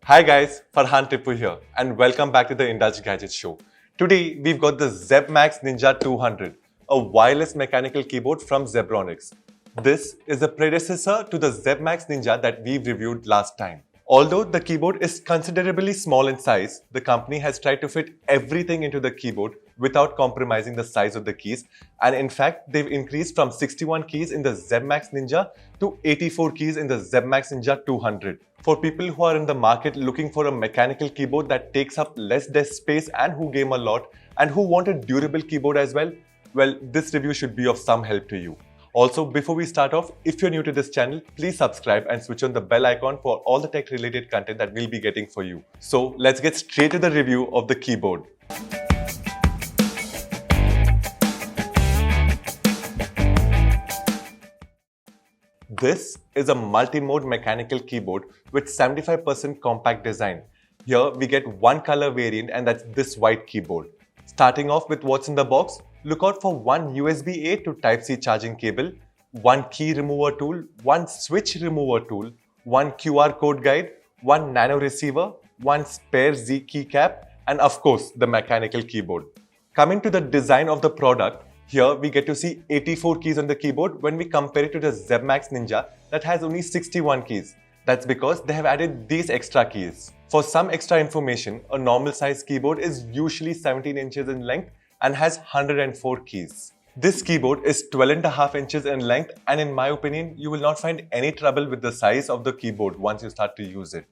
Hi guys, Farhaan Tipu here and welcome back to the Indulge-The show. Today we've got the ZebMax Ninja 200, a wireless mechanical keyboard from Zebronics. This is a predecessor to the ZebMax Ninja that we've reviewed last time. Although the keyboard is considerably small in size, the company has tried to fit everything into the keyboard without compromising the size of the keys, and in fact they've increased from 61 keys in the ZebMax Ninja to 84 keys in the ZebMax Ninja 200. For people who are in the market looking for a mechanical keyboard that takes up less desk space and who game a lot and who want a durable keyboard as well, this review should be of some help to you. Also, before we start off, if you're new to this channel, please subscribe and switch on the bell icon for all the tech related content that we'll be getting for you. So let's get straight to the review of the keyboard. This is a multi-mode mechanical keyboard with 75% compact design. Here we get one color variant and that's this white keyboard. Starting off with what's in the box, look out for one USB-A to Type-C charging cable, one key remover tool, one switch remover tool, one QR code guide, one nano receiver, one spare Z keycap, and of course the mechanical keyboard. Coming to the design of the product, here we get to see 84 keys on the keyboard when we compare it to the ZebMax Ninja that has only 61 keys. That's because they have added these extra keys. For some extra information, a normal size keyboard is usually 17 inches in length and has 104 keys. This keyboard is 12.5 inches in length and in my opinion, you will not find any trouble with the size of the keyboard once you start to use it.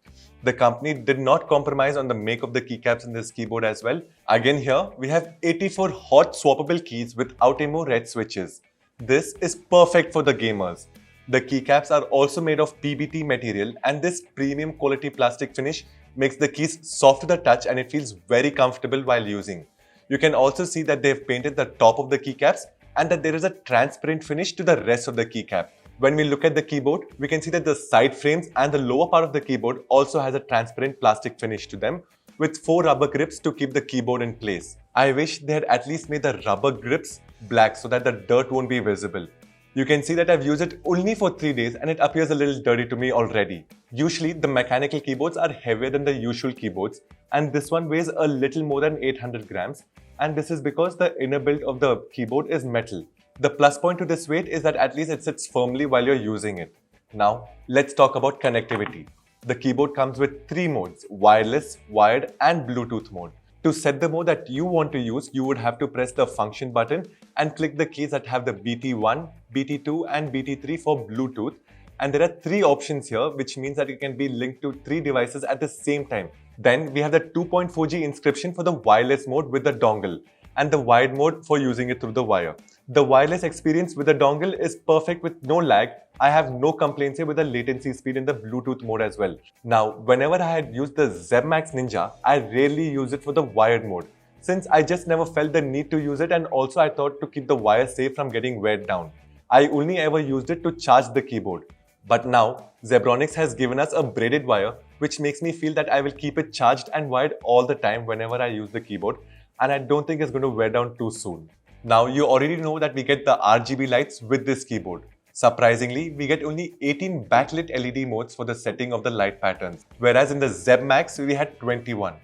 The company did not compromise on the make of the keycaps in this keyboard as well. Again here, we have 84 hot swappable keys with Outemo red switches. This is perfect for the gamers. The keycaps are also made of PBT material and this premium quality plastic finish makes the keys soft to the touch and it feels very comfortable while using. You can also see that they've painted the top of the keycaps and that there is a transparent finish to the rest of the keycap. When we look at the keyboard, we can see that the side frames and the lower part of the keyboard also has a transparent plastic finish to them with 4 rubber grips to keep the keyboard in place. I wish they had at least made the rubber grips black so that the dirt won't be visible. You can see that I've used it only for 3 days and it appears a little dirty to me already. Usually the mechanical keyboards are heavier than the usual keyboards and this one weighs a little more than 800 grams and this is because the inner build of the keyboard is metal. The plus point to this weight is that at least it sits firmly while you're using it. Now let's talk about connectivity. The keyboard comes with 3 modes: wireless, wired and Bluetooth mode. To set the mode that you want to use, you would have to press the function button and click the keys that have the BT1, BT2 and BT3 for Bluetooth. And there are 3 options here, which means that it can be linked to 3 devices at the same time. Then we have the 2.4G inscription for the wireless mode with the dongle and the wired mode for using it through the wire. The wireless experience with the dongle is perfect with no lag. I have no complaints here with the latency speed in the Bluetooth mode as well. Now, whenever I had used the ZebMax Ninja, I rarely use it for the wired mode since I just never felt the need to use it and also I thought to keep the wire safe from getting weighed down. I only ever used it to charge the keyboard. But now, Zebronics has given us a braided wire which makes me feel that I will keep it charged and wired all the time whenever I use the keyboard and I don't think it's going to wear down too soon. Now, you already know that we get the RGB lights with this keyboard. Surprisingly, we get only 18 backlit LED modes for the setting of the light patterns, whereas in the ZebMax we had 21.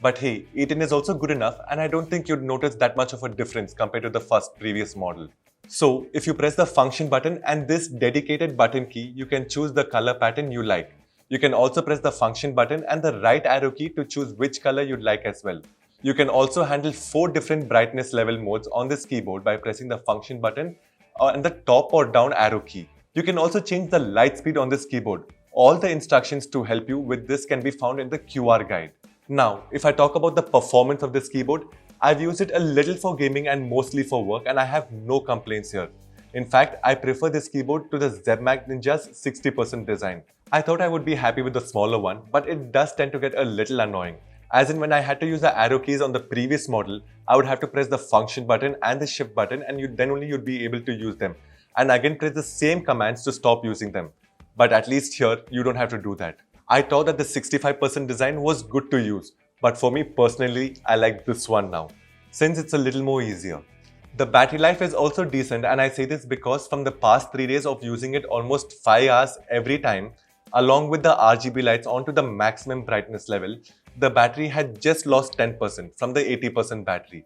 But hey, 18 is also good enough and I don't think you'd notice that much of a difference compared to the previous model. So, if you press the function button and this dedicated button key, you can choose the color pattern you like. You can also press the function button and the right arrow key to choose which color you'd like as well. You can also handle 4 different brightness level modes on this keyboard by pressing the function button and the top or down arrow key. You can also change the light speed on this keyboard. All the instructions to help you with this can be found in the QR guide. Now, if I talk about the performance of this keyboard, I've used it a little for gaming and mostly for work and I have no complaints here. In fact, I prefer this keyboard to the ZebMax Ninja's 60% design. I thought I would be happy with the smaller one, but it does tend to get a little annoying. As in when I had to use the arrow keys on the previous model, I would have to press the function button and the shift button and then only you'd be able to use them. And again press the same commands to stop using them. But at least here, you don't have to do that. I thought that the 65% design was good to use. But for me personally, I like this one now, since it's a little more easier. The battery life is also decent and I say this because from the past 3 days of using it almost 5 hours every time, Along with the RGB lights onto the maximum brightness level, the battery had just lost 10% from the 80% battery.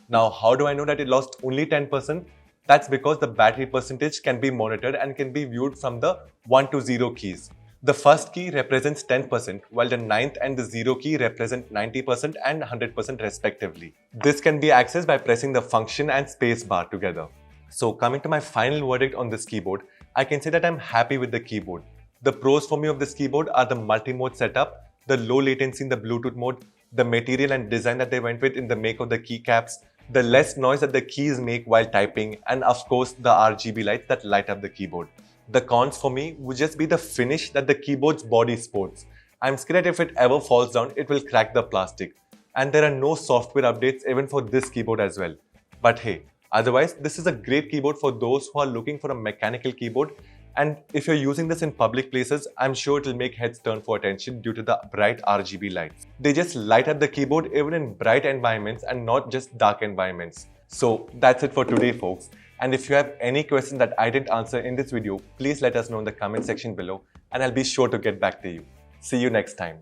Now, how do I know that it lost only 10%? That's because the battery percentage can be monitored and can be viewed from the 1 to 0 keys. The first key represents 10%, while the ninth and the 0 key represent 90% and 100% respectively. This can be accessed by pressing the function and space bar together. So coming to my final verdict on this keyboard, I can say that I'm happy with the keyboard. The pros for me of this keyboard are the multi-mode setup, the low latency in the Bluetooth mode, the material and design that they went with in the make of the keycaps, the less noise that the keys make while typing, and of course the RGB lights that light up the keyboard. The cons for me would just be the finish that the keyboard's body sports. I'm scared that if it ever falls down, it will crack the plastic. And there are no software updates even for this keyboard as well. But hey, otherwise this is a great keyboard for those who are looking for a mechanical keyboard. And if you're using this in public places, I'm sure it will make heads turn for attention due to the bright RGB lights. They just light up the keyboard even in bright environments and not just dark environments. So that's it for today, folks. And if you have any questions that I didn't answer in this video, please let us know in the comment section below and I'll be sure to get back to you. See you next time.